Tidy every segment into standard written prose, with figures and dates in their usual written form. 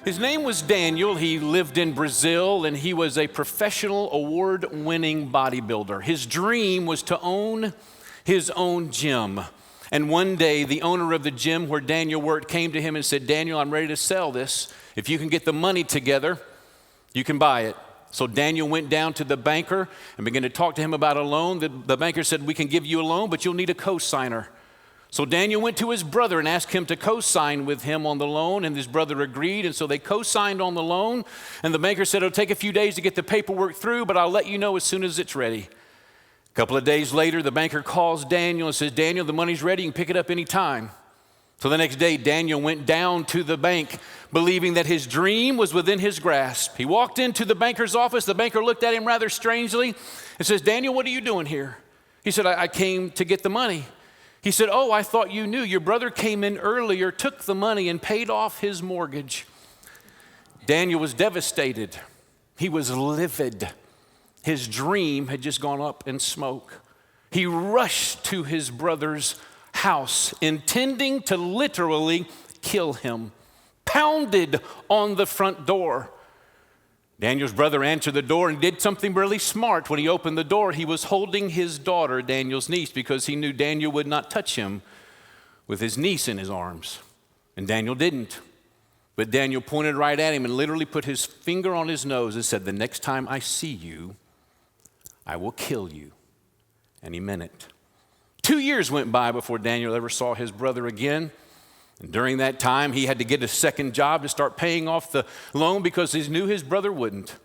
His name was Daniel. He lived in Brazil, and he was a professional award-winning bodybuilder. His dream was to own his own gym. And one day, the owner of the gym where Daniel worked came to him and said, Daniel, I'm ready to sell this. If you can get the money together, you can buy it. So Daniel went down to the banker and began to talk to him about a loan. The banker said, we can give you a loan, but you'll need a co-signer. So Daniel went to his brother and asked him to co-sign with him on the loan, and his brother agreed, and so they co-signed on the loan, and the banker said, it'll take a few days to get the paperwork through, but I'll let you know as soon as it's ready. A couple of days later, the banker calls Daniel and says, Daniel, the money's ready, you can pick it up anytime. So the next day, Daniel went down to the bank, believing that his dream was within his grasp. He walked into the banker's office. The banker looked at him rather strangely and says, Daniel, what are you doing here? He said, I came to get the money. He said, oh, I thought you knew. Your brother came in earlier, took the money, and paid off his mortgage. Daniel was devastated. He was livid. His dream had just gone up in smoke. He rushed to his brother's house, intending to literally kill him, pounded on the front door. Daniel's brother answered the door and did something really smart. When he opened the door, he was holding his daughter, Daniel's niece, because he knew Daniel would not touch him with his niece in his arms. And Daniel didn't. But Daniel pointed right at him and literally put his finger on his nose and said, the next time I see you, I will kill you. And he meant it. 2 years went by before Daniel ever saw his brother again. And during that time, he had to get a second job to start paying off the loan because he knew his brother wouldn't.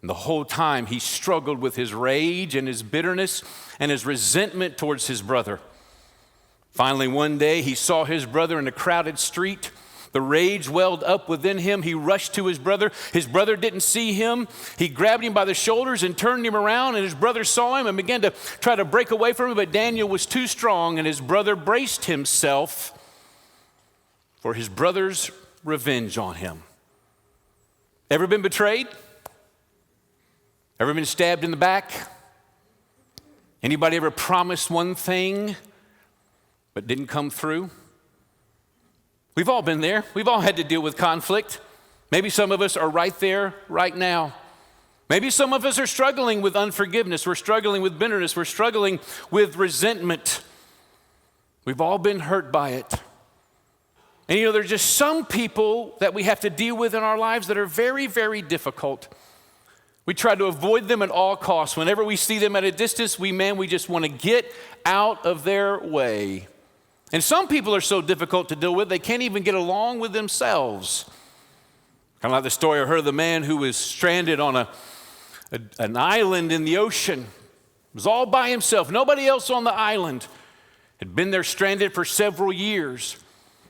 And the whole time, he struggled with his rage and his bitterness and his resentment towards his brother. Finally, one day, he saw his brother in a crowded street. The rage welled up within him. He rushed to his brother. His brother didn't see him. He grabbed him by the shoulders and turned him around, and his brother saw him and began to try to break away from him, but Daniel was too strong, and his brother braced himself for his brother's revenge on him. Ever been betrayed? Ever been stabbed in the back? Anybody ever promised one thing but didn't come through? We've all been there. We've all had to deal with conflict. Maybe some of us are right there right now. Maybe some of us are struggling with unforgiveness. We're struggling with bitterness. We're struggling with resentment. We've all been hurt by it. And you know, there's just some people that we have to deal with in our lives that are very, very difficult. We try to avoid them at all costs. Whenever we see them at a distance, we just want to get out of their way. And some people are so difficult to deal with, they can't even get along with themselves. Kind of like the story I heard of the man who was stranded on an island in the ocean. He was all by himself, nobody else on the island. Had been there stranded for several years.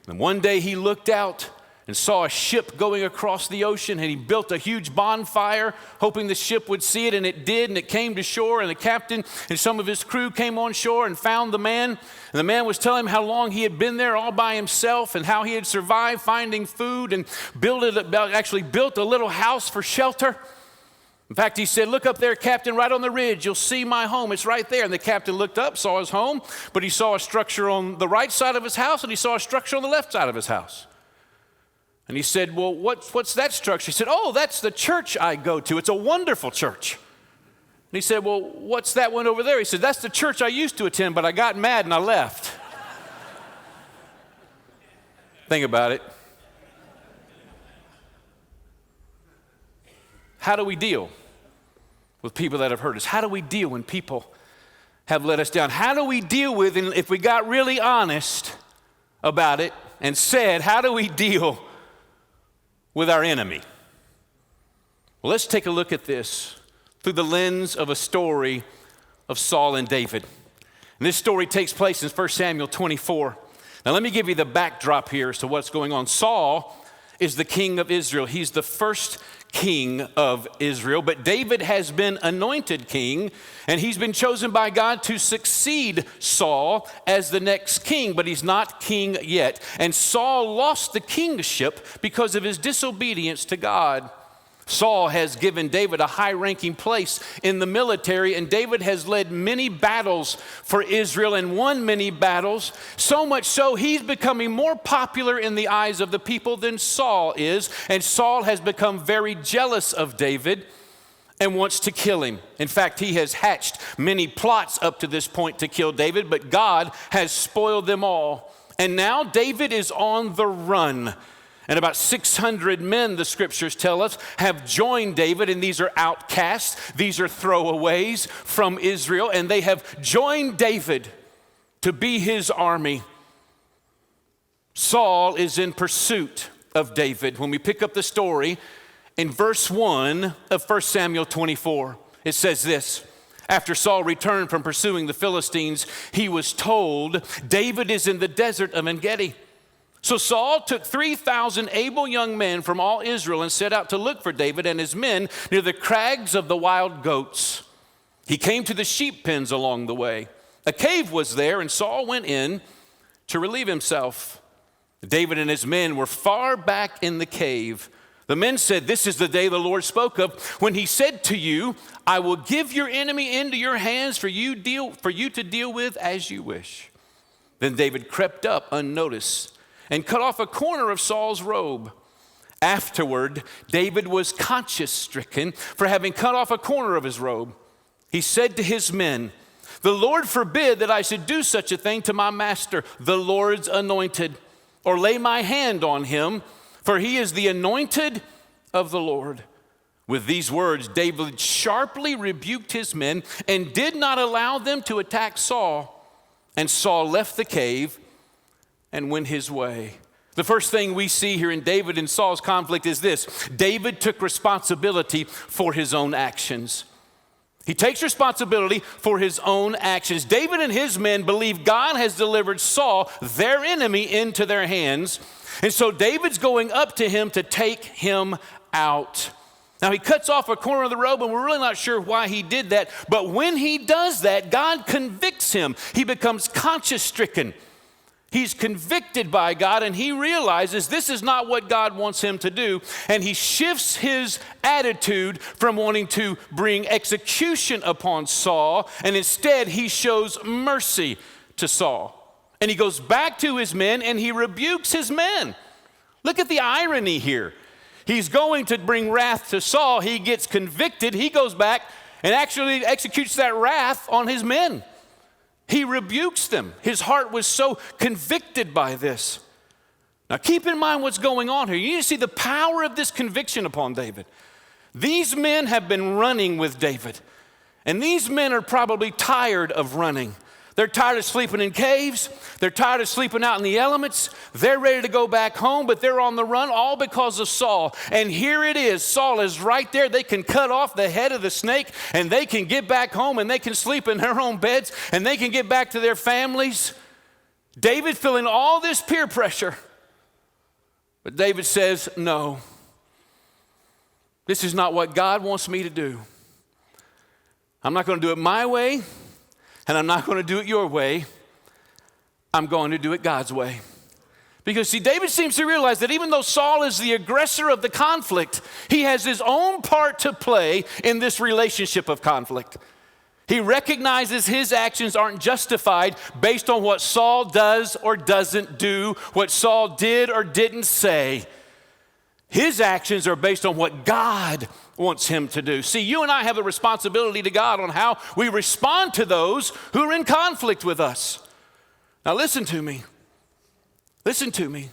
And one day he looked out and saw a ship going across the ocean, and he built a huge bonfire, hoping the ship would see it, and it did, and it came to shore, and the captain and some of his crew came on shore and found the man. And the man was telling him how long he had been there all by himself and how he had survived finding food and actually built a little house for shelter. In fact, he said, look up there, Captain, right on the ridge. You'll see my home. It's right there. And the captain looked up, saw his home, but he saw a structure on the right side of his house, and he saw a structure on the left side of his house. And he said, well, what's that structure? He said, oh, that's the church I go to. It's a wonderful church. And he said, well, what's that one over there? He said, that's the church I used to attend, but I got mad and I left. Think about it. How do we deal with people that have hurt us? How do we deal when people have let us down? How do we deal with, and if we got really honest about it and said, how do we deal with our enemy? Well, let's take a look at this through the lens of a story of Saul and David. And this story takes place in 1 Samuel 24. Now, let me give you the backdrop here as to what's going on. Saul is the king of Israel. He's the first king of Israel, but David has been anointed king, and he's been chosen by God to succeed Saul as the next king, but he's not king yet. And Saul lost the kingship because of his disobedience to God. Saul has given David a high-ranking place in the military, and David has led many battles for Israel and won many battles, so much so he's becoming more popular in the eyes of the people than Saul is, and Saul has become very jealous of David and wants to kill him. In fact, he has hatched many plots up to this point to kill David, but God has spoiled them all. And now David is on the run. And about 600 men, the scriptures tell us, have joined David, and these are outcasts. These are throwaways from Israel, and they have joined David to be his army. Saul is in pursuit of David. When we pick up the story in verse 1 of 1 Samuel 24, it says this: after Saul returned from pursuing the Philistines, he was told, David is in the desert of En-Gedi. So Saul took 3,000 able young men from all Israel and set out to look for David and his men near the crags of the wild goats. He came to the sheep pens along the way. A cave was there, and Saul went in to relieve himself. David and his men were far back in the cave. The men said, this is the day the Lord spoke of when he said to you, I will give your enemy into your hands for you to deal with as you wish. Then David crept up unnoticed and cut off a corner of Saul's robe. Afterward, David was conscience-stricken for having cut off a corner of his robe. He said to his men, the Lord forbid that I should do such a thing to my master, the Lord's anointed, or lay my hand on him, for he is the anointed of the Lord. With these words, David sharply rebuked his men and did not allow them to attack Saul. And Saul left the cave and went his way. The first thing we see here in David and Saul's conflict is this: David took responsibility for his own actions. He takes responsibility for his own actions. David and his men believe God has delivered Saul, their enemy, into their hands. And so David's going up to him to take him out. Now, he cuts off a corner of the robe, and we're really not sure why he did that. But when he does that, God convicts him. He becomes conscience-stricken. He's convicted by God, and he realizes this is not what God wants him to do. And he shifts his attitude from wanting to bring execution upon Saul, and instead he shows mercy to Saul. And he goes back to his men, and he rebukes his men. Look at the irony here. He's going to bring wrath to Saul. He gets convicted. He goes back and actually executes that wrath on his men. He rebukes them. His heart was so convicted by this. Now keep in mind what's going on here. You need to see the power of this conviction upon David. These men have been running with David, and these men are probably tired of running. They're tired of sleeping in caves. They're tired of sleeping out in the elements. They're ready to go back home, but they're on the run all because of Saul. And here it is. Saul is right there. They can cut off the head of the snake, and they can get back home, and they can sleep in their own beds, and they can get back to their families. David feeling all this peer pressure. But David says, no, this is not what God wants me to do. I'm not going to do it my way. And I'm not going to do it your way. I'm going to do it God's way. Because see, David seems to realize that even though Saul is the aggressor of the conflict, he has his own part to play in this relationship of conflict. He recognizes his actions aren't justified based on what Saul does or doesn't do, what Saul did or didn't say. His actions are based on what God wants him to do. See, you and I have a responsibility to God on how we respond to those who are in conflict with us. Now listen to me. Listen to me.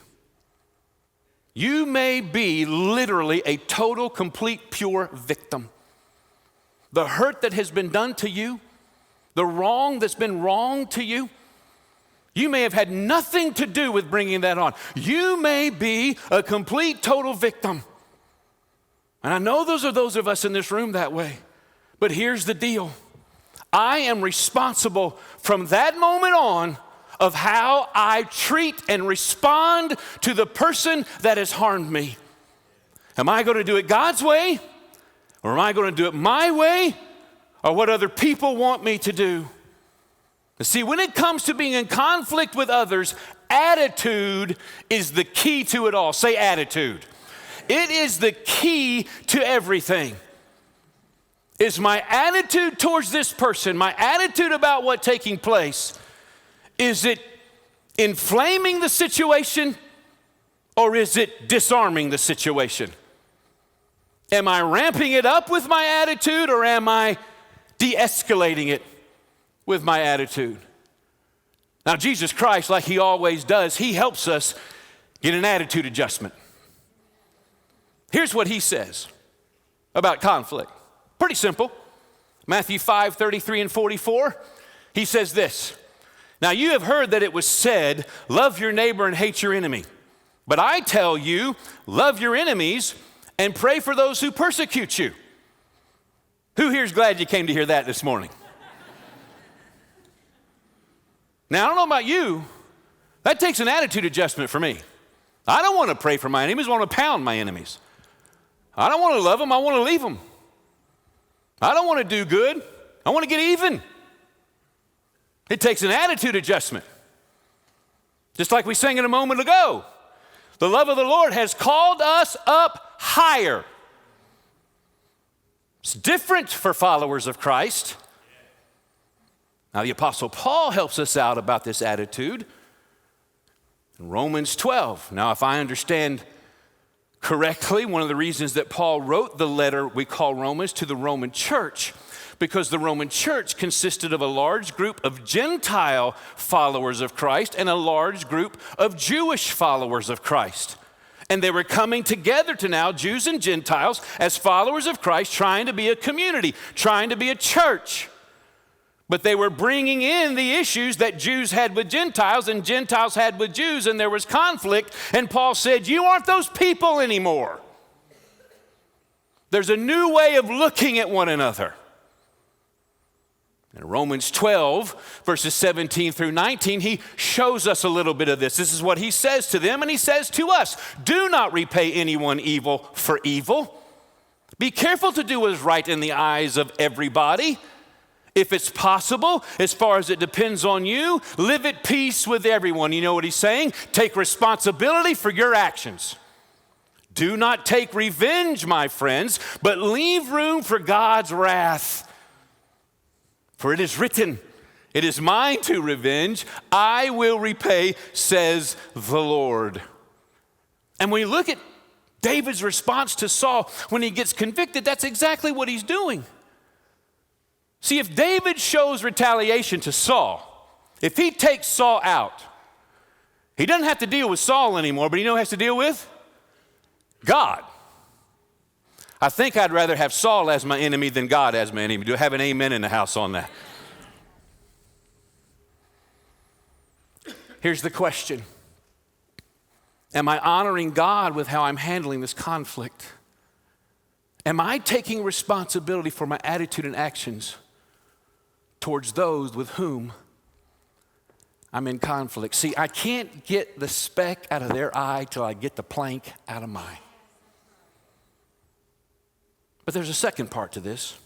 You may be literally a total, complete, pure victim. The hurt that has been done to you, the wrong that's been wrong to you, you may have had nothing to do with bringing that on. You may be a complete, total victim. And I know those are those of us in this room that way. But here's the deal. I am responsible from that moment on of how I treat and respond to the person that has harmed me. Am I going to do it God's way? Or am I going to do it my way? Or what other people want me to do? See, when it comes to being in conflict with others, attitude is the key to it all. Say attitude. It is the key to everything. Is my attitude towards this person, my attitude about what's taking place, is it inflaming the situation or is it disarming the situation? Am I ramping it up with my attitude or am I de-escalating it with my attitude? Now, Jesus Christ, like he always does, he helps us get an attitude adjustment. Here's what he says about conflict. Pretty simple. Matthew 5:33 and 44, he says this, "Now you have heard that it was said, 'Love your neighbor and hate your enemy.' But I tell you, love your enemies and pray for those who persecute you." Who here is glad you came to hear that this morning? Now, I don't know about you, that takes an attitude adjustment for me. I don't want to pray for my enemies, I want to pound my enemies. I don't want to love them, I want to leave them. I don't want to do good, I want to get even. It takes an attitude adjustment. Just like we sang it a moment ago. The love of the Lord has called us up higher. It's different for followers of Christ. Now, the Apostle Paul helps us out about this attitude in Romans 12. Now, if I understand correctly, one of the reasons that Paul wrote the letter we call Romans to the Roman church, because the Roman church consisted of a large group of Gentile followers of Christ and a large group of Jewish followers of Christ. And they were coming together to now, Jews and Gentiles, as followers of Christ, trying to be a community, trying to be a church. But they were bringing in the issues that Jews had with Gentiles and Gentiles had with Jews, and there was conflict. And Paul said, you aren't those people anymore. There's a new way of looking at one another. In Romans 12, verses 17 through 19, he shows us a little bit of this. This is what he says to them, and he says to us, do not repay anyone evil for evil. Be careful to do what is right in the eyes of everybody. If it's possible, as far as it depends on you, live at peace with everyone. You know what he's saying? Take responsibility for your actions. Do not take revenge, my friends, but leave room for God's wrath. For it is written, it is mine to revenge, I will repay, says the Lord. And when you look at David's response to Saul when he gets convicted, that's exactly what he's doing. See, if David shows retaliation to Saul, if he takes Saul out, he doesn't have to deal with Saul anymore, but you know who has to deal with? God. I think I'd rather have Saul as my enemy than God as my enemy. Do I have an amen in the house on that? Here's the question. Am I honoring God with how I'm handling this conflict? Am I taking responsibility for my attitude and actions towards those with whom I'm in conflict? See, I can't get the speck out of their eye till I get the plank out of mine. But there's a second part to this.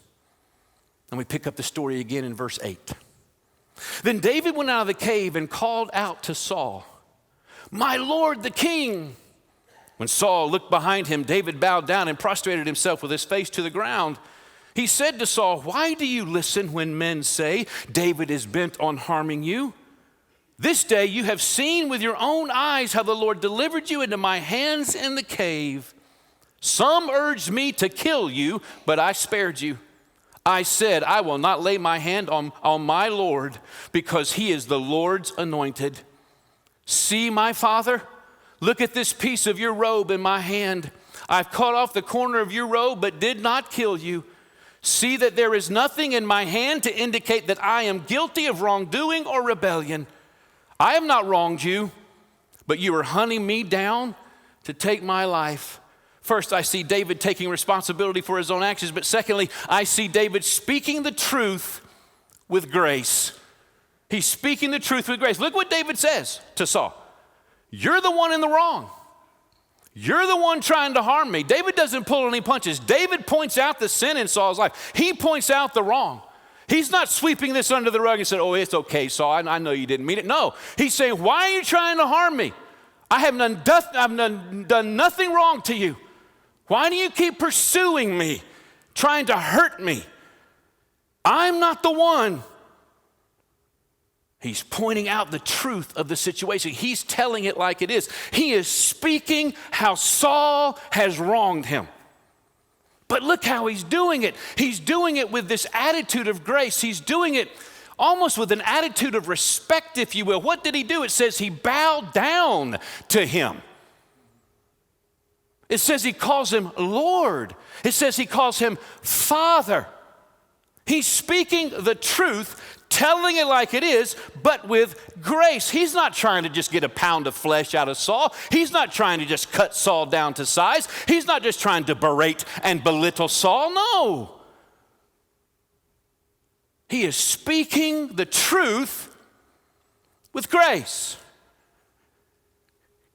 And we pick up the story again in verse 8. Then David went out of the cave and called out to Saul, my Lord the king. When Saul looked behind him, David bowed down and prostrated himself with his face to the ground. He said to Saul, why do you listen when men say, David is bent on harming you? This day you have seen with your own eyes how the Lord delivered you into my hands in the cave. Some urged me to kill you, but I spared you. I said, I will not lay my hand on my Lord, because he is the Lord's anointed. See, my father, look at this piece of your robe in my hand. I've cut off the corner of your robe, but did not kill you. See that there is nothing in my hand to indicate that I am guilty of wrongdoing or rebellion. I have not wronged you, but you are hunting me down to take my life. First, I see David taking responsibility for his own actions, but secondly, I see David speaking the truth with grace. He's speaking the truth with grace. Look what David says to Saul. You're the one in the wrong. You're the one trying to harm me. David doesn't pull any punches. David points out the sin in Saul's life. He points out the wrong. He's not sweeping this under the rug and said, oh, it's okay, Saul. I know you didn't mean it. No, he's saying, why are you trying to harm me? I have done nothing wrong to you. Why do you keep pursuing me, trying to hurt me? I'm not the one. He's pointing out the truth of the situation. He's telling it like it is. He is speaking how Saul has wronged him. But look how he's doing it. He's doing it with this attitude of grace. He's doing it almost with an attitude of respect, if you will. What did he do? It says he bowed down to him. It says he calls him Lord. It says he calls him Father. He's speaking the truth, telling it like it is, but with grace. He's not trying to just get a pound of flesh out of Saul. He's not trying to just cut Saul down to size. He's not just trying to berate and belittle Saul. No. He is speaking the truth with grace.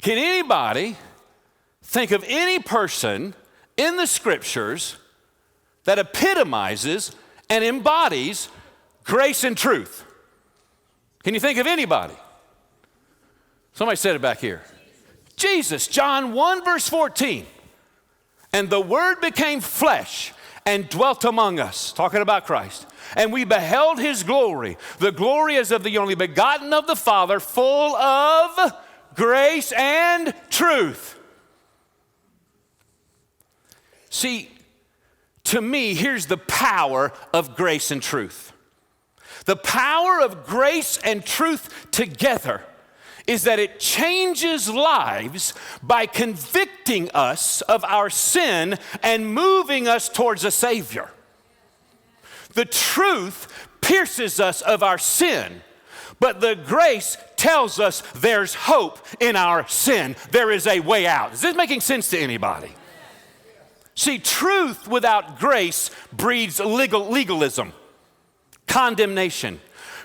Can anybody think of any person in the scriptures that epitomizes and embodies grace and truth? Can you think of anybody? Somebody said it back here. Jesus, John 1 verse 14. And the Word became flesh and dwelt among us, talking about Christ. And we beheld his glory. The glory as of the only begotten of the Father, full of grace and truth. See, to me, here's the power of grace and truth. The power of grace and truth together is that it changes lives by convicting us of our sin and moving us towards a Savior. The truth pierces us of our sin, but the grace tells us there's hope in our sin. There is a way out. Is this making sense to anybody? See, truth without grace breeds legalism, condemnation.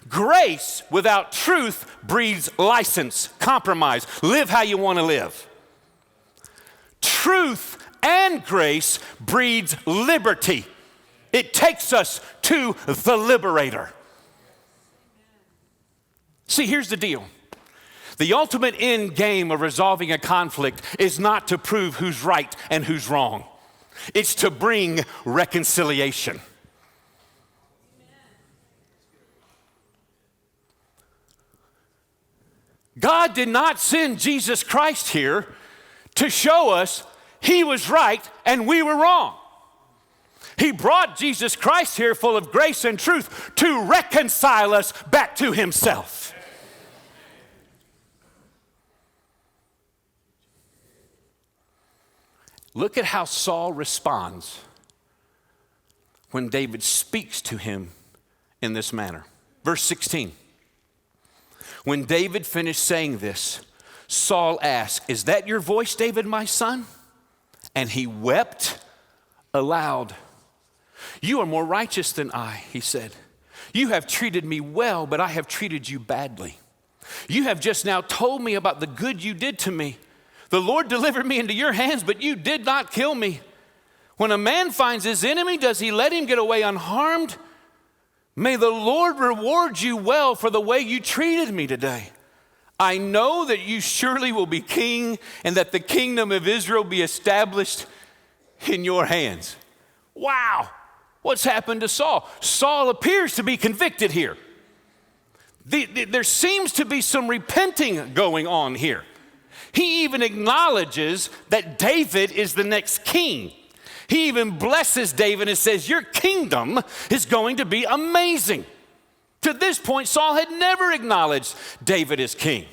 Grace without truth breeds license, compromise. Live how you want to live. Truth and grace breeds liberty. It takes us to the liberator. See, here's the deal. The ultimate end game of resolving a conflict is not to prove who's right and who's wrong. It's to bring reconciliation. God did not send Jesus Christ here to show us he was right and we were wrong. He brought Jesus Christ here full of grace and truth to reconcile us back to himself. Look at how Saul responds when David speaks to him in this manner. Verse 16. When David finished saying this, Saul asked, "Is that your voice, David, my son?" And he wept aloud. "You are more righteous than I," he said. "You have treated me well, but I have treated you badly. You have just now told me about the good you did to me. The Lord delivered me into your hands, but you did not kill me. When a man finds his enemy, does he let him get away unharmed? May the Lord reward you well for the way you treated me today. I know that you surely will be king and that the kingdom of Israel be established in your hands." Wow, what's happened to Saul? Saul appears to be convicted here. There seems to be some repenting going on here. He even acknowledges that David is the next king. He even blesses David and says, "Your kingdom is going to be amazing." To this point, Saul had never acknowledged David as king.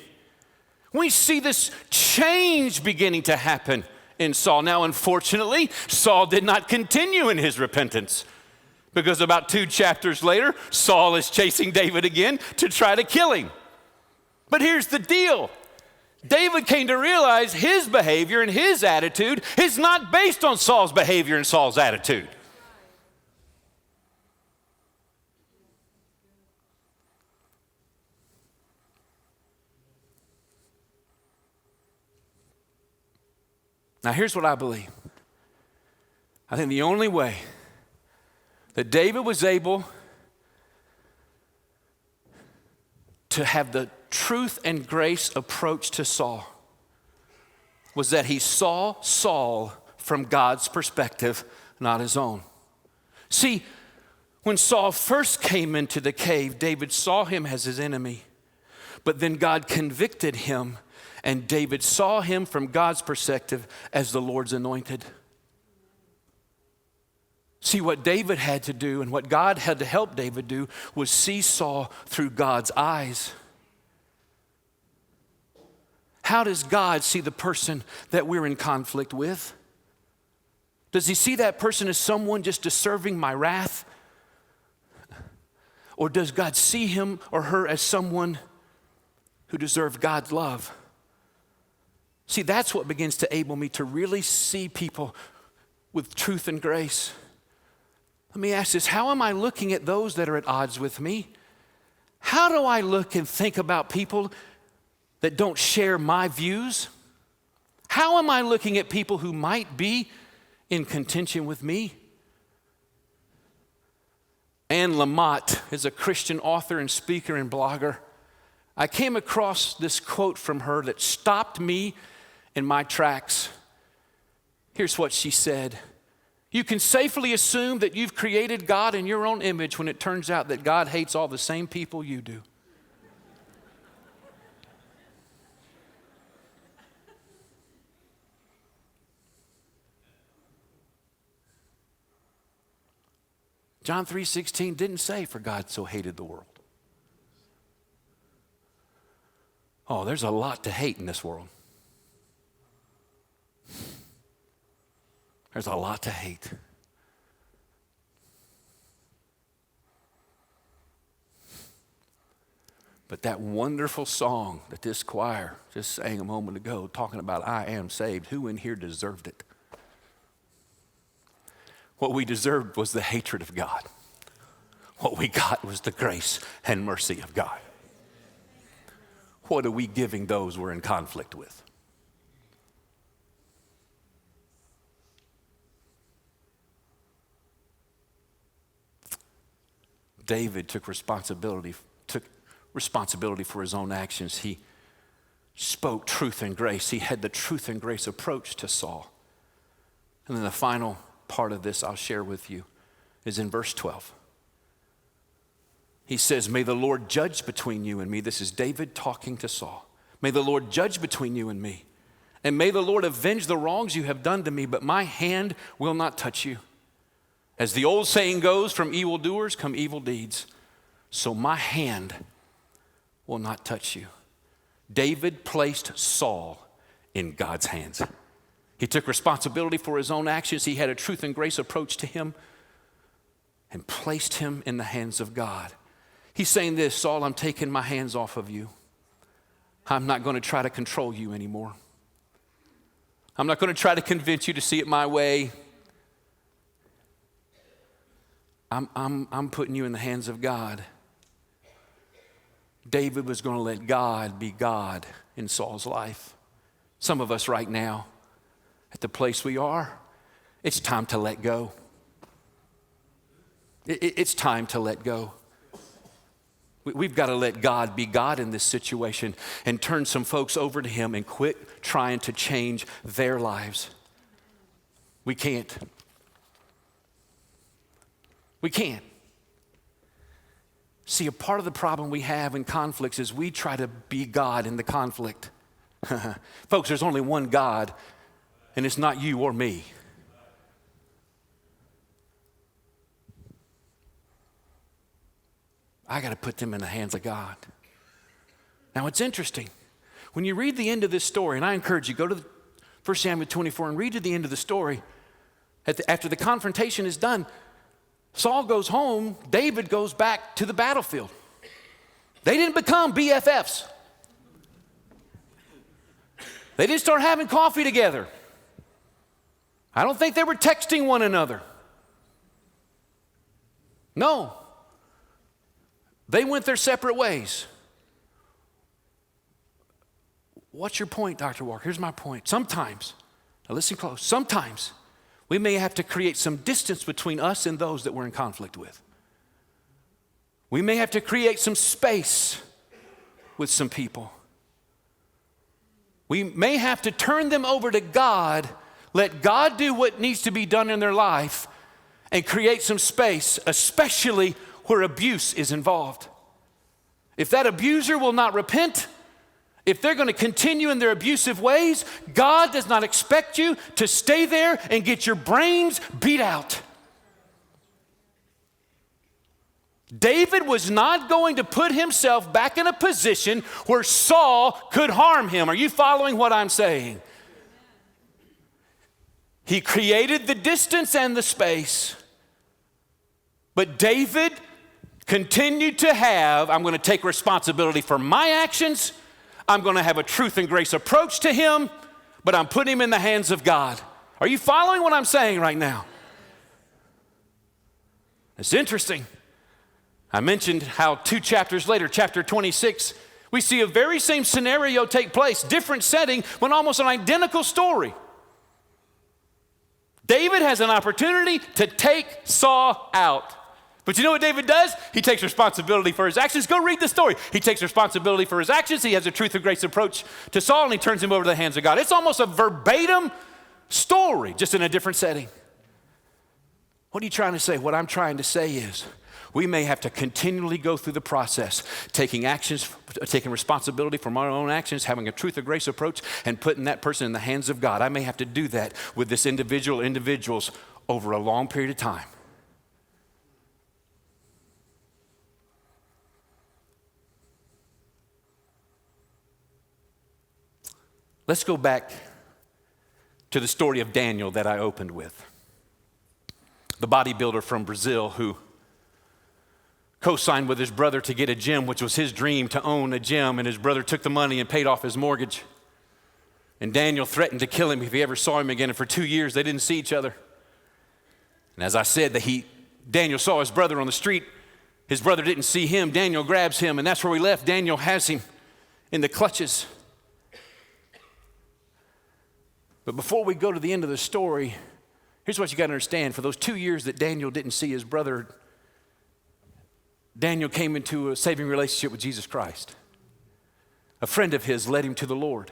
We see this change beginning to happen in Saul. Now, unfortunately, Saul did not continue in his repentance, because about 2 chapters later, Saul is chasing David again to try to kill him. But here's the deal. David came to realize his behavior and his attitude is not based on Saul's behavior and Saul's attitude. Now, here's what I believe. I think the only way that David was able to have the truth and grace approach to Saul was that he saw Saul from God's perspective, not his own. See, when Saul first came into the cave, David saw him as his enemy. But then God convicted him, and David saw him from God's perspective as the Lord's anointed. See, what David had to do and what God had to help David do was see Saul through God's eyes. How does God see the person that we're in conflict with? Does he see that person as someone just deserving my wrath? Or does God see him or her as someone who deserves God's love? See, that's what begins to enable me to really see people with truth and grace. Let me ask this, how am I looking at those that are at odds with me? How do I look and think about people that don't share my views? How am I looking at people who might be in contention with me? Anne Lamott is a Christian author and speaker and blogger. I came across this quote from her that stopped me in my tracks. Here's what she said. You can safely assume that you've created God in your own image when it turns out that God hates all the same people you do. John 3:16 didn't say, for God so hated the world. Oh, there's a lot to hate in this world. There's a lot to hate. But that wonderful song that this choir just sang a moment ago, talking about I am saved, who in here deserved it? What we deserved was the hatred of God. What we got was the grace and mercy of God. What are we giving those we're in conflict with? David took responsibility for his own actions. He spoke truth and grace. He had the truth and grace approach to Saul. And then the final part of this I'll share with you is in verse 12. He says, may the Lord judge between you and me. This is David talking to Saul. May the Lord judge between you and me. And may the Lord avenge the wrongs you have done to me, but my hand will not touch you. As the old saying goes, from evildoers come evil deeds. So my hand will not touch you. David placed Saul in God's hands. He took responsibility for his own actions. He had a truth and grace approach to him and placed him in the hands of God. He's saying this, Saul, I'm taking my hands off of you. I'm not going to try to control you anymore. I'm not going to try to convince you to see it my way. I'm putting you in the hands of God. David was going to let God be God in Saul's life. Some of us right now, at the place we are, it's time to let go. It's time to let go. We've got to let God be God in this situation and turn some folks over to him and quit trying to change their lives. We can't. We can't. See, a part of the problem we have in conflicts is we try to be God in the conflict. Folks, there's only one God, and it's not you or me. I got to put them in the hands of God. Now, it's interesting. When you read the end of this story, and I encourage you, go to 1 Samuel 24 and read to the end of the story. After the confrontation is done, Saul goes home, David goes back to the battlefield. They didn't become BFFs. They didn't start having coffee together. I don't think they were texting one another. No. They went their separate ways. What's your point, Dr. Walker? Here's my point. Sometimes, now listen close, sometimes we may have to create some distance between us and those that we're in conflict with. We may have to create some space with some people. We may have to turn them over to God Let God do what needs to be done in their life and create some space, especially where abuse is involved. If that abuser will not repent, if they're going to continue in their abusive ways, God does not expect you to stay there and get your brains beat out. David was not going to put himself back in a position where Saul could harm him. Are you following what I'm saying? He created the distance and the space. But David continued to have, I'm going to take responsibility for my actions. I'm going to have a truth and grace approach to him, but I'm putting him in the hands of God. Are you following what I'm saying right now? It's interesting. I mentioned how 2 chapters later, chapter 26, we see a very same scenario take place, different setting, but almost an identical story. David has an opportunity to take Saul out. But you know what David does? He takes responsibility for his actions. Go read the story. He takes responsibility for his actions. He has a truth and grace approach to Saul, and he turns him over to the hands of God. It's almost a verbatim story, just in a different setting. What are you trying to say? What I'm trying to say is, we may have to continually go through the process, taking actions, taking responsibility for our own actions, having a truth or grace approach, and putting that person in the hands of God. I may have to do that with this individuals over a long period of time. Let's go back to the story of Daniel that I opened with. The bodybuilder from Brazil who co-signed with his brother to get a gym, which was his dream to own a gym, and his brother took the money and paid off his mortgage. And Daniel threatened to kill him if he ever saw him again, and for 2 years they didn't see each other. And as I said, Daniel saw his brother on the street. His brother didn't see him. Daniel grabs him, and that's where we left. Daniel has him in the clutches. But before we go to the end of the story, here's what you got to understand. For those 2 years that Daniel didn't see his brother, Daniel came into a saving relationship with Jesus Christ. A friend of his led him to the Lord.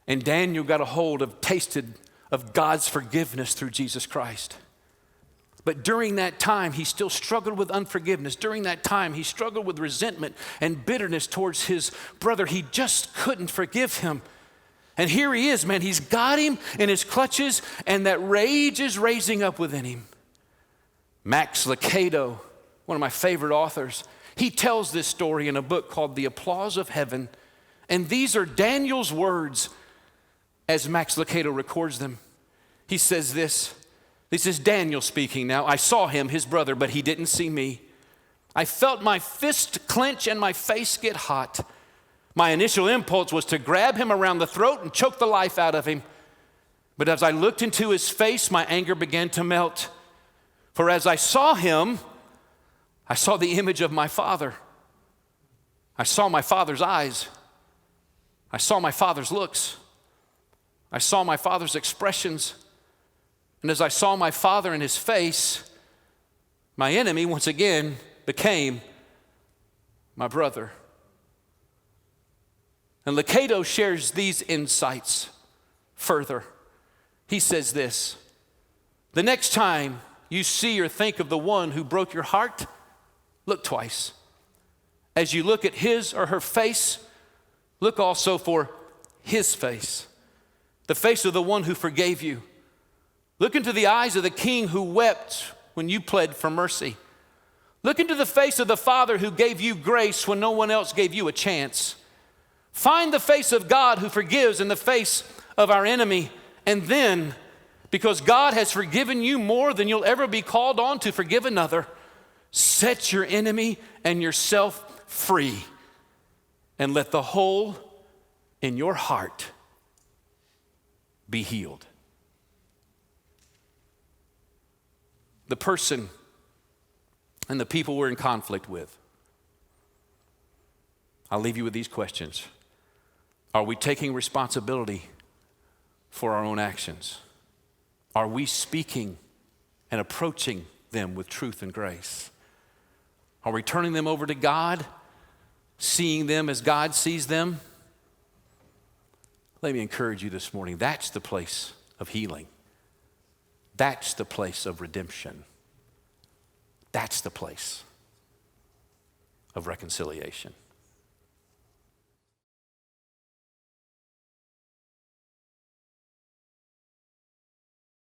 And Daniel got a hold of, tasted of God's forgiveness through Jesus Christ. But during that time, he still struggled with unforgiveness. During that time, he struggled with resentment and bitterness towards his brother. He just couldn't forgive him. And here he is, man. He's got him in his clutches, and that rage is raising up within him. Max Lucado, one of my favorite authors, he tells this story in a book called The Applause of Heaven. And these are Daniel's words as Max Lucado records them. He says this. This is Daniel speaking now. I saw him, his brother, but he didn't see me. I felt my fist clench and my face get hot. My initial impulse was to grab him around the throat and choke the life out of him. But as I looked into his face, my anger began to melt. For as I saw him, I saw the image of my father. I saw my father's eyes. I saw my father's looks. I saw my father's expressions. And as I saw my father in his face, my enemy once again became my brother. And Lucado shares these insights further. He says this: the next time you see or think of the one who broke your heart, look twice. As you look at his or her face, look also for his face, the face of the one who forgave you. Look into the eyes of the king who wept when you pled for mercy. Look into the face of the Father who gave you grace when no one else gave you a chance. Find the face of God who forgives in the face of our enemy. And then, because God has forgiven you more than you'll ever be called on to forgive another, set your enemy and yourself free and let the hole in your heart be healed. The person and the people we're in conflict with. I'll leave you with these questions. Are we taking responsibility for our own actions? Are we speaking and approaching them with truth and grace? Are we turning them over to God, seeing them as God sees them? Let me encourage you this morning. That's the place of healing. That's the place of redemption. That's the place of reconciliation.